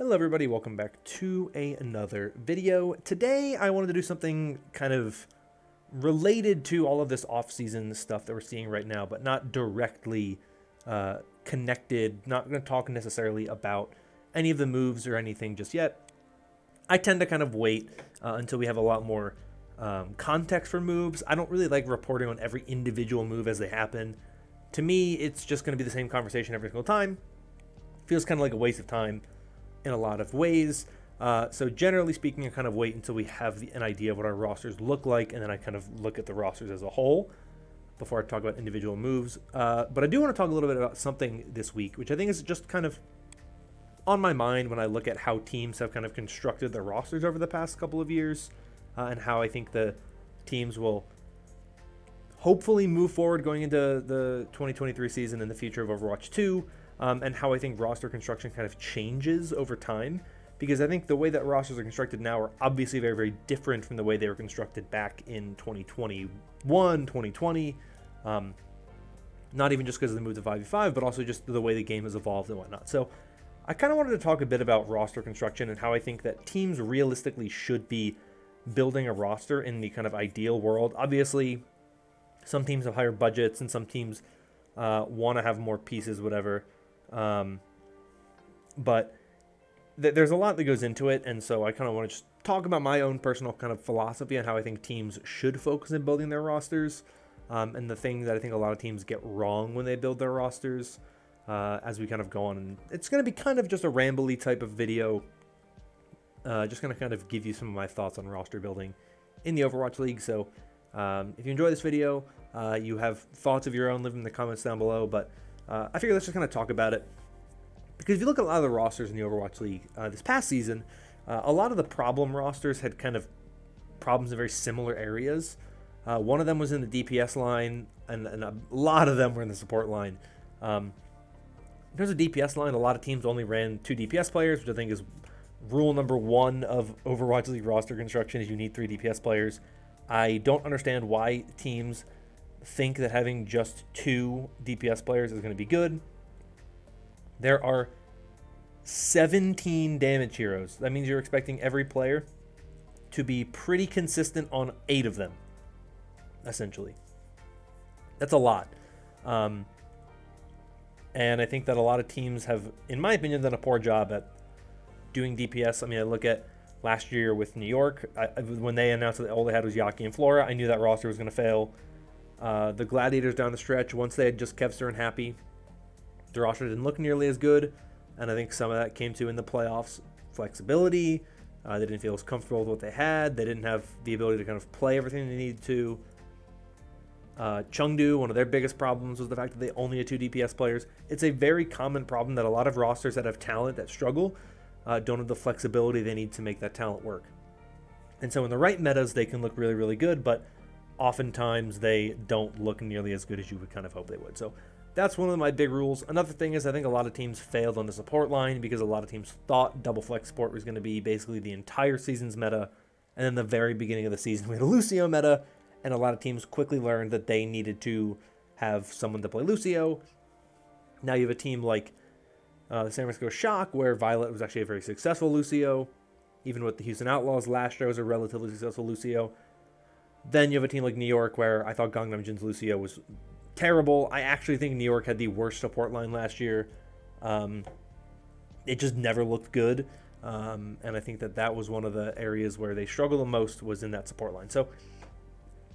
Hello everybody, welcome back to another video. Today I wanted to do something kind of related to all of this off-season stuff that we're seeing right now, but not directly connected, not going to talk necessarily about any of the moves or anything just yet. I tend to kind of wait until we have a lot more context for moves. I don't really like reporting on every individual move as they happen. To me, it's just going to be the same conversation every single time. Feels kind of like a waste of time in a lot of ways. So generally speaking, I kind of wait until we have an idea of what our rosters look like, and then I kind of look at the rosters as a whole before I talk about individual moves. But I do want to talk a little bit about something this week, which I think is just kind of on my mind when I look at how teams have kind of constructed their rosters over the past couple of years, and how I think the teams will hopefully move forward going into the 2023 season and the future of Overwatch 2. And how I think roster construction kind of changes over time, because I think the way that rosters are constructed now are obviously very, very different from the way they were constructed back in 2021, 2020. Not even just because of the move to 5v5, but also just the way the game has evolved and whatnot. So I kind of wanted to talk a bit about roster construction and how I think that teams realistically should be building a roster in the kind of ideal world. Obviously, some teams have higher budgets and some teams want to have more pieces, whatever. But there's a lot that goes into it, and so I kind of want to just talk about my own personal kind of philosophy on how I think teams should focus in building their rosters, and the things that I think a lot of teams get wrong when they build their rosters, as we kind of go on. And it's going to be kind of just a rambly type of video, just going to kind of give you some of my thoughts on roster building in the Overwatch League. So if you enjoy this video, you have thoughts of your own, leave them in the comments down below, but I figure let's just kind of talk about it. Because if you look at a lot of the rosters in the Overwatch League this past season, a lot of the problem rosters had kind of problems in very similar areas. One of them was in the DPS line, and a lot of them were in the support line. In terms of DPS line, a lot of teams only ran 2 DPS players, which I think is rule number 1 of Overwatch League roster construction, is you need 3 DPS players. I don't understand why teams think that having just 2 DPS players is going to be good. There are 17 damage heroes. That means you're expecting every player to be pretty consistent on 8 of them, essentially. That's a lot. And I think that a lot of teams have, in my opinion, done a poor job at doing DPS. I mean, I look at last year with New York. When they announced that all they had was Yaki and Flora, I knew that roster was going to fail. The Gladiators down the stretch, once they had just Kevster and Happy, the roster didn't look nearly as good, and I think some of that came to in the playoffs flexibility. They didn't feel as comfortable with what they had. They didn't have the ability to kind of play everything they needed to. Chengdu, one of their biggest problems was the fact that they only had 2 DPS players. It's a very common problem that a lot of rosters that have talent that struggle don't have the flexibility they need to make that talent work. And so in the right metas, they can look really, really good, but oftentimes they don't look nearly as good as you would kind of hope they would. So that's one of my big rules. Another thing is I think a lot of teams failed on the support line because a lot of teams thought double flex support was going to be basically the entire season's meta. And then the very beginning of the season, we had a Lucio meta, and a lot of teams quickly learned that they needed to have someone to play Lucio. Now you have a team like the San Francisco Shock, where Violet was actually a very successful Lucio. Even with the Houston Outlaws, last year was a relatively successful Lucio. Then you have a team like New York, where I thought Gangnam Jin's Lucio was terrible. I actually think New York had the worst support line last year. It just never looked good. And I think that was one of the areas where they struggled the most, was in that support line. So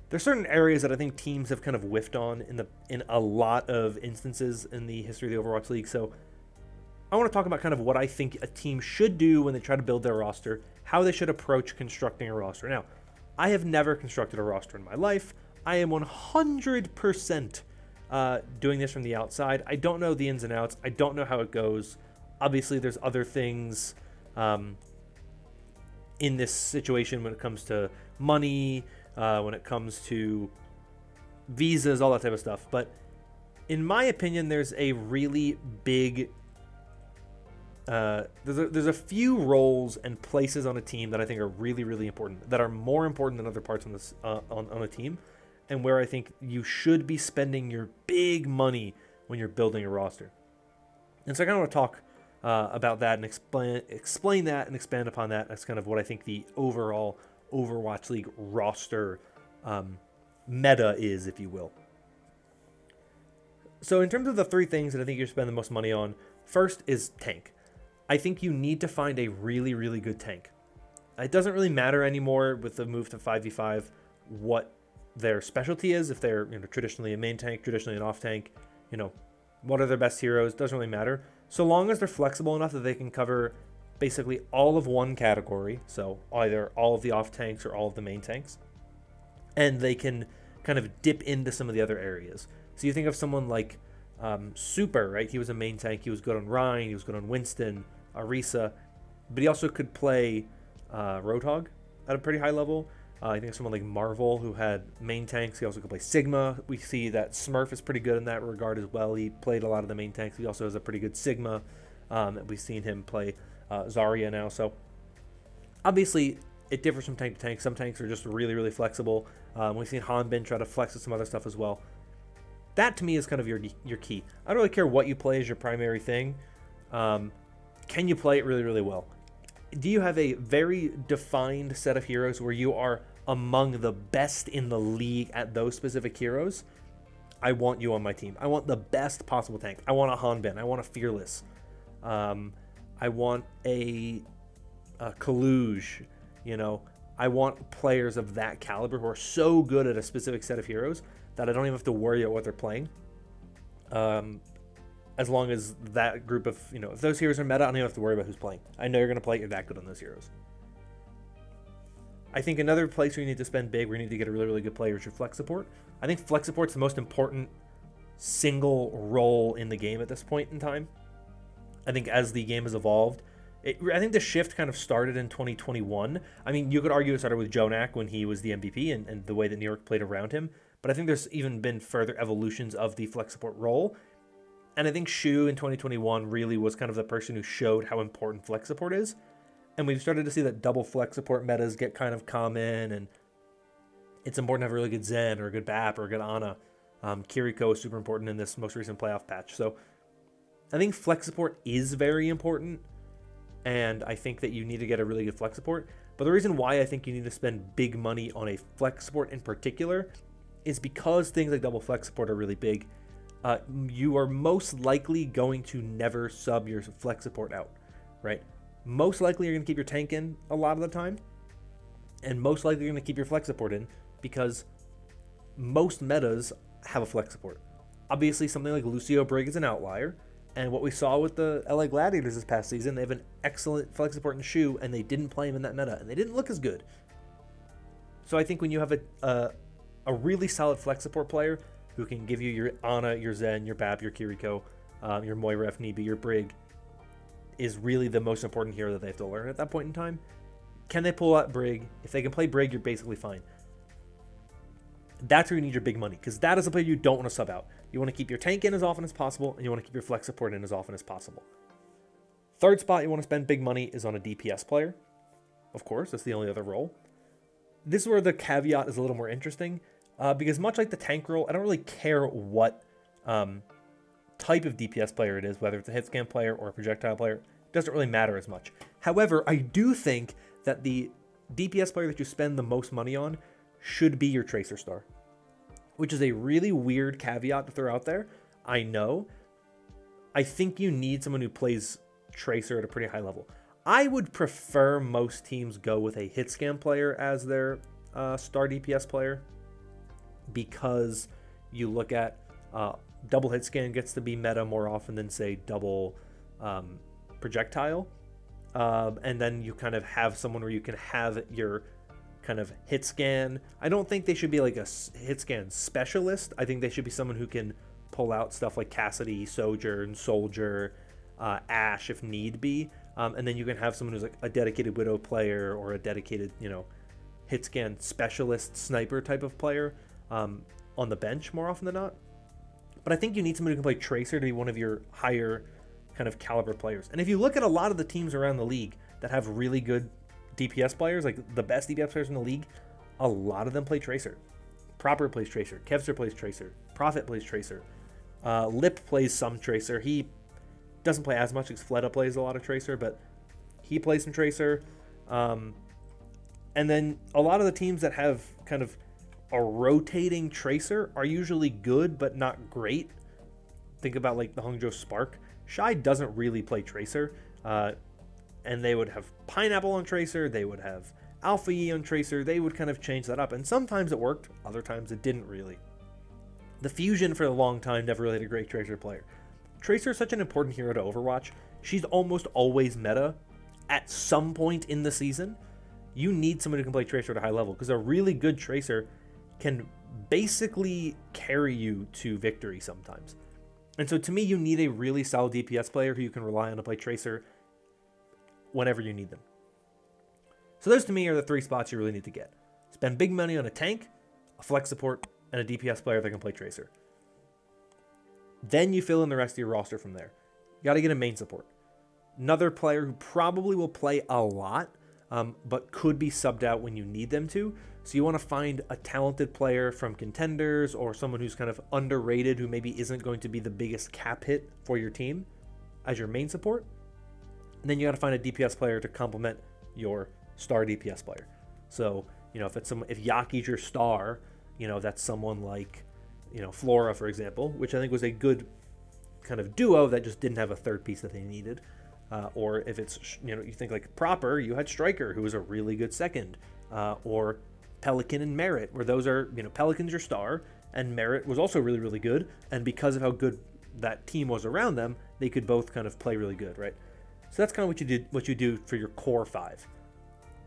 there's certain areas that I think teams have kind of whiffed on in a lot of instances in the history of the Overwatch League. So I want to talk about kind of what I think a team should do when they try to build their roster, how they should approach constructing a roster. Now, I have never constructed a roster in my life. I am 100% doing this from the outside. I don't know the ins and outs. I don't know how it goes. Obviously, there's other things in this situation when it comes to money, when it comes to visas, all that type of stuff. But in my opinion, there's a really big there's a few roles and places on a team that I think are really, really important, that are more important than other parts on this on a team, and where I think you should be spending your big money when you're building a roster. And so I kind of want to talk about that and explain that and expand upon that. That's kind of what I think the overall Overwatch League roster meta is, if you will. So in terms of the three things that I think you're spending the most money on, first is tank. I think you need to find a really, really good tank. It doesn't really matter anymore with the move to 5v5 what their specialty is. If they're traditionally a main tank, traditionally an off tank, what are their best heroes? Doesn't really matter. So long as they're flexible enough that they can cover basically all of one category, so either all of the off tanks or all of the main tanks, and they can kind of dip into some of the other areas. So you think of someone like Super, right? He was a main tank. He was good on Rhine. He was good on Winston, Arisa, but he also could play Roadhog at a pretty high level. I think someone like Marvel, who had main tanks. He also could play Sigma. We see that Smurf is pretty good in that regard as well. He played a lot of the main tanks. He also has a pretty good Sigma. We've seen him play Zarya now. So obviously it differs from tank to tank. Some tanks are just really, really flexible. We've seen Hanbin try to flex with some other stuff as well. That to me is kind of your key. I don't really care what you play as your primary thing. Can you play it really, really well? Do you have a very defined set of heroes where you are among the best in the league at those specific heroes? I want you on my team. I want the best possible tank. I want a Hanbin. I want a Fearless. I want a Kaluge. I want players of that caliber who are so good at a specific set of heroes that I don't even have to worry about what they're playing. As long as that group of, if those heroes are meta, I don't even have to worry about who's playing. I know you're going to play, you're that good on those heroes. I think another place where you need to spend big, where you need to get a really, really good player is your flex support. I think flex support's the most important single role in the game at this point in time. I think as the game has evolved, I think the shift kind of started in 2021. I mean, you could argue it started with Jonak when he was the MVP and the way that New York played around him. But I think there's even been further evolutions of the flex support role. And I think Shu in 2021 really was kind of the person who showed how important flex support is. And we've started to see that double flex support metas get kind of common. And it's important to have a really good Zen or a good Bap or a good Ana. Kiriko is super important in this most recent playoff patch. So I think flex support is very important. And I think that you need to get a really good flex support. But the reason why I think you need to spend big money on a flex support in particular is because things like double flex support are really big. You are most likely going to never sub your flex support out, right? Most likely you're going to keep your tank in a lot of the time. And most likely you're going to keep your flex support in because most metas have a flex support. Obviously, something like Lucio Brig is an outlier. And what we saw with the LA Gladiators this past season, they have an excellent flex support in Shu, and they didn't play him in that meta, and they didn't look as good. So I think when you have a really solid flex support player who can give you your Ana, your Zen, your Bap, your Kiriko, your Moira if need be, your Brig, is really the most important hero that they have to learn at that point in time. Can they pull out Brig? If they can play Brig, you're basically fine. That's where you need your big money, because that is a player you don't want to sub out. You want to keep your tank in as often as possible, and you want to keep your flex support in as often as possible. Third spot you want to spend big money is on a DPS player. Of course, that's the only other role. This is where the caveat is a little more interesting, because much like the tank role, I don't really care what type of DPS player it is, whether it's a hit scan player or a projectile player. It doesn't really matter as much. However, I do think that the DPS player that you spend the most money on should be your Tracer Star, which is a really weird caveat to throw out there. I know. I think you need someone who plays Tracer at a pretty high level. I would prefer most teams go with a hit scan player as their star DPS player, because you look at double hit scan gets to be meta more often than, say, double projectile. And then you kind of have someone where you can have your kind of hit scan. I don't think they should be like a hit scan specialist. I think they should be someone who can pull out stuff like Cassidy, Sojourn, Soldier, Ashe if need be. And then you can have someone who's like a dedicated Widow player or a dedicated, hit scan specialist sniper type of player on the bench more often than not. But I think you need someone who can play Tracer to be one of your higher kind of caliber players. And if you look at a lot of the teams around the league that have really good DPS players, like the best DPS players in the league, a lot of them play Tracer. Proper plays Tracer. Kevster plays Tracer. Prophet plays Tracer. Lip plays some Tracer. He Doesn't play as much because Fleta plays a lot of Tracer, but he plays some Tracer. And then a lot of the teams that have kind of a rotating Tracer are usually good, but not great. Think about like the Hangzhou Spark. Shy doesn't really play Tracer. And they would have Pineapple on Tracer. They would have ATVI on Tracer. They would kind of change that up. And sometimes it worked. Other times it didn't really. The Fusion for a long time never really had a great Tracer player. Tracer is such an important hero to Overwatch. She's almost always meta at some point in the season. You need someone who can play Tracer at a high level because a really good Tracer can basically carry you to victory sometimes. And so to me, you need a really solid DPS player who you can rely on to play Tracer whenever you need them. So those to me are the 3 spots you really need to get. Spend big money on a tank, a flex support, and a DPS player that can play Tracer. Then you fill in the rest of your roster from there. You got to get a main support. Another player who probably will play a lot, but could be subbed out when you need them to. So you want to find a talented player from contenders or someone who's kind of underrated who maybe isn't going to be the biggest cap hit for your team as your main support. And then you got to find a DPS player to complement your star DPS player. So, if if Yaki's your star, that's someone like, Flora, for example, which I think was a good kind of duo that just didn't have a third piece that they needed. Or if it's, you think like Proper, you had Striker, who was a really good second. Or Pelican and Merit, where those are, Pelican's your star, and Merit was also really, really good. And because of how good that team was around them, they could both kind of play really good, right? So that's kind of what you do for your core 5.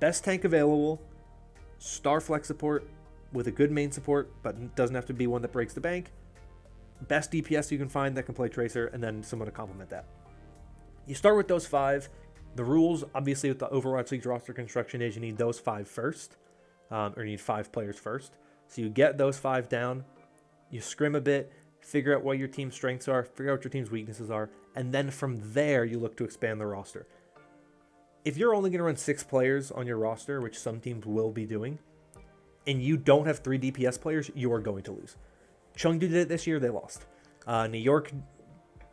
Best tank available, star flex support with a good main support, but it doesn't have to be one that breaks the bank. Best DPS you can find that can play Tracer, and then someone to complement that. You start with those 5. The rules, obviously, with the Overwatch League roster construction is you need those 5 first, or you need 5 players first. So you get those 5 down, you scrim a bit, figure out what your team's strengths are, figure out what your team's weaknesses are, and then from there you look to expand the roster. If you're only going to run 6 players on your roster, which some teams will be doing, and you don't have 3 DPS players, you are going to lose. Chengdu did it this year, they lost. New York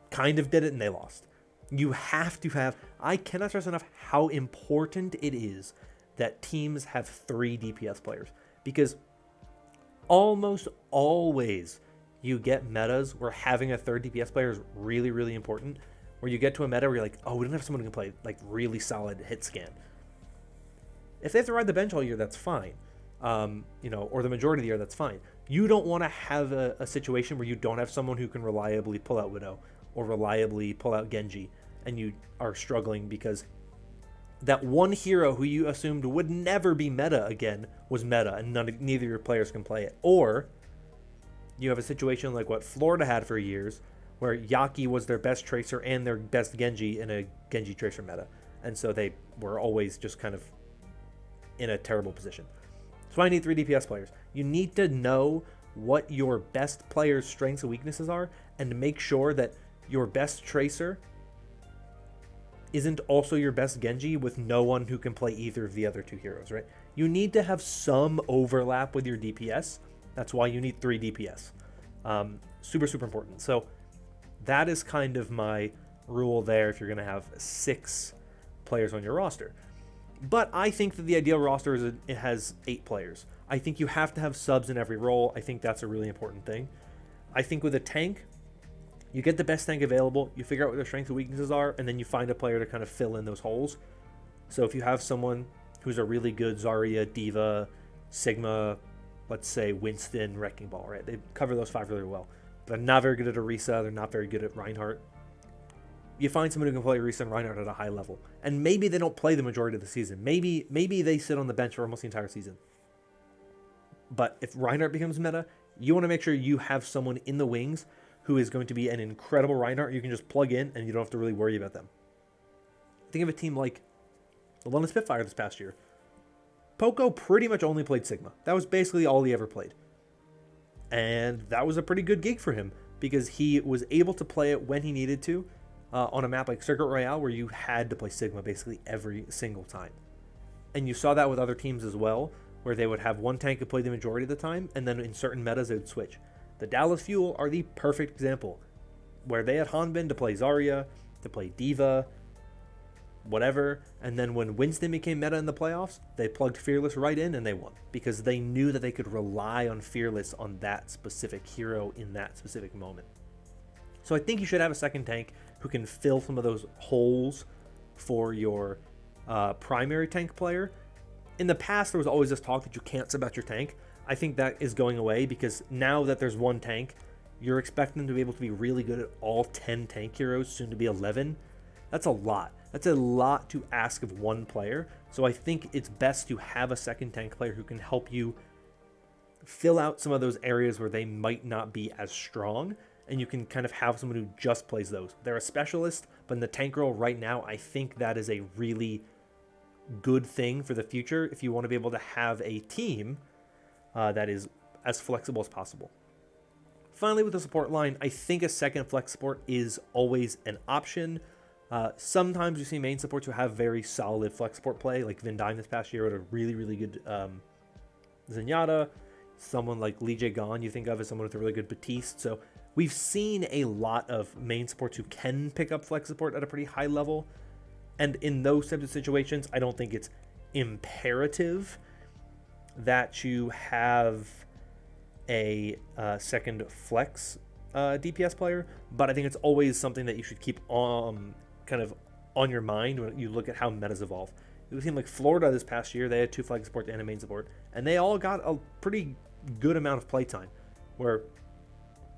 kind of did it, and they lost. You have to have... I cannot stress enough how important it is that teams have 3 DPS players. Because almost always you get metas where having a third DPS player is really, really important. Where you get to a meta where you're like, oh, we don't have someone who can play like really solid hit scan. If they have to ride the bench all year, that's fine. Or the majority of the year, that's fine. You don't want to have a situation where you don't have someone who can reliably pull out Widow or reliably pull out Genji, and you are struggling because that one hero who you assumed would never be meta again was meta, and neither of your players can play it. Or you have a situation like what Florida had for years, where Yaki was their best Tracer and their best Genji in a Genji Tracer meta, and so they were always just kind of in a terrible position. So I need 3 DPS players. You need to know what your best player's strengths and weaknesses are, and to make sure that your best Tracer isn't also your best Genji with no one who can play either of the other 2 heroes, right? You need to have some overlap with your DPS. That's why you need 3 DPS. Super, super important. So that is kind of my rule there if you're going to have 6 players on your roster. But I think that the ideal roster is it has 8 players. I think you have to have subs in every role. I think that's a really important thing. I think with a tank, you get the best tank available, you figure out what their strengths and weaknesses are, and then you find a player to kind of fill in those holes. So if you have someone who's a really good Zarya, Diva, Sigma, let's say Winston, Wrecking Ball, right? They cover those 5 really well. They're not very good at Orisa, they're not very good at Reinhardt. You find someone who can play Orisa and Reinhardt at a high level. And maybe they don't play the majority of the season. Maybe they sit on the bench for almost the entire season. But if Reinhardt becomes meta, you want to make sure you have someone in the wings who is going to be an incredible Reinhardt you can just plug in and you don't have to really worry about them. Think of a team like the London Spitfire this past year. Poco pretty much only played Sigma. That was basically all he ever played. And that was a pretty good gig for him because he was able to play it when he needed to on a map like Circuit Royale where you had to play Sigma basically every single time. And you saw that with other teams as well, where they would have one tank who played the majority of the time, and then in certain metas they would switch. The Dallas Fuel are the perfect example, where they had Hanbin to play Zarya, to play Diva, whatever. And then when Winston became meta in the playoffs, they plugged Fearless right in and they won because they knew that they could rely on Fearless on that specific hero in that specific moment. So I think you should have a second tank who can fill some of those holes for your primary tank player. In the past, there was always this talk that you can't sub out your tank. I think that is going away because now that there's one tank, you're expecting them to be able to be really good at all 10 tank heroes, soon to be 11. That's a lot. That's a lot to ask of one player. So I think it's best to have a second tank player who can help you fill out some of those areas where they might not be as strong, and you can kind of have someone who just plays those. They're a specialist, but in the tank role right now, I think that is a really good thing for the future if you want to be able to have a team that is as flexible as possible. Finally, with the support line, I think a second flex support is always an option. Sometimes you see main supports who have very solid flex support play, like Vindime this past year with a really, really good Zenyatta. Someone like Lee Jae Gon you think of as someone with a really good Batiste. So we've seen a lot of main supports who can pick up flex support at a pretty high level. And in those types of situations, I don't think it's imperative that you have a second flex DPS player, but I think it's always something that you should keep on kind of on your mind when you look at how metas evolve. It seemed like Florida this past year, they had 2 flag support and a main support, and they all got a pretty good amount of playtime. Where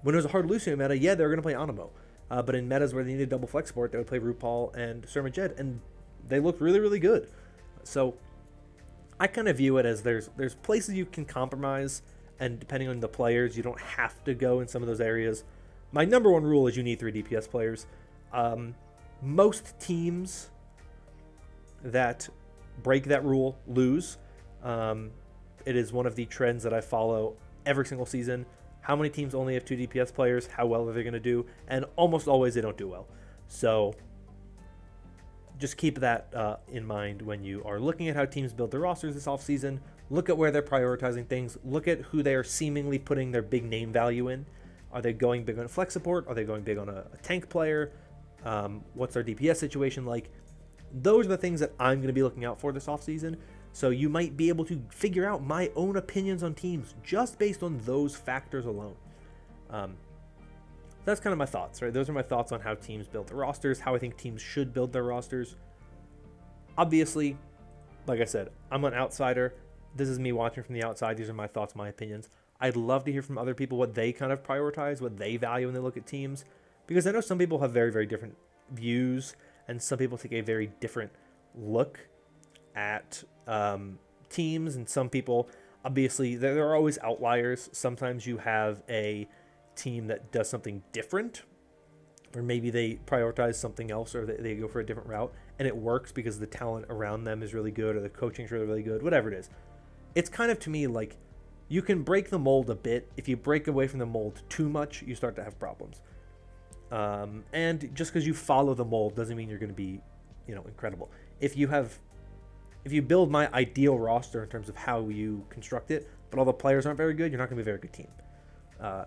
when it was a hard Lucio meta, yeah, they were going to play Animo. But in metas where they needed double flex support, they would play RuPaul and Surmajed, and they looked really, really good. So I kind of view it as there's places you can compromise, and depending on the players, you don't have to go in some of those areas. My number one rule is you need 3 DPS players. Most teams that break that rule lose. It is one of the trends that I follow every single season. How many teams only have 2 DPS players? How well are they going to do? And almost always they don't do well. So just keep that in mind when you are looking at how teams build their rosters this offseason. Look at where they're prioritizing things. Look at who they are seemingly putting their big name value in. Are they going big on flex support? Are they going big on a tank player? What's their DPS situation like? Those are the things that I'm going to be looking out for this offseason. So you might be able to figure out my own opinions on teams just based on those factors alone. That's kind of my thoughts, right? Those are my thoughts on how teams build their rosters, how I think teams should build their rosters. Obviously, like I said, I'm an outsider. This is me watching from the outside. These are my thoughts, my opinions. I'd love to hear from other people what they kind of prioritize, what they value when they look at teams. Because I know some people have very, very different views, and some people take a very different look at teams, and some people, obviously, there are always outliers. Sometimes you have a team that does something different, or maybe they prioritize something else, or they go for a different route, and it works because the talent around them is really good, or the coaching is really, really good, whatever it is. It's kind of, to me, like, you can break the mold a bit. If you break away from the mold too much, you start to have problems. And just because you follow the mold doesn't mean you're going to be, incredible. If you build my ideal roster in terms of how you construct it, but all the players aren't very good, you're not going to be a very good team.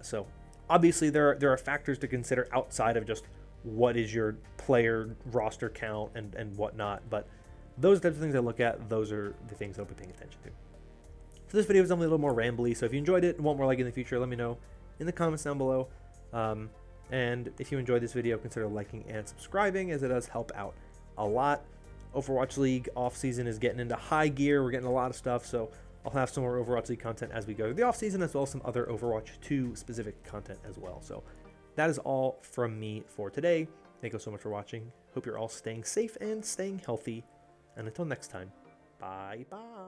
So obviously there are factors to consider outside of just what is your player roster count and whatnot. But those types of things I look at, those are the things I'll be paying attention to. So this video is definitely a little more rambly. So if you enjoyed it and want more like it in the future, let me know in the comments down below. And if you enjoyed this video, consider liking and subscribing, as it does help out a lot. Overwatch League off-season is getting into high gear. We're getting a lot of stuff, so I'll have some more Overwatch League content as we go through the off-season, as well as some other Overwatch 2 specific content as well. So that is all from me for today. Thank you so much for watching. Hope you're all staying safe and staying healthy. And until next time, bye-bye.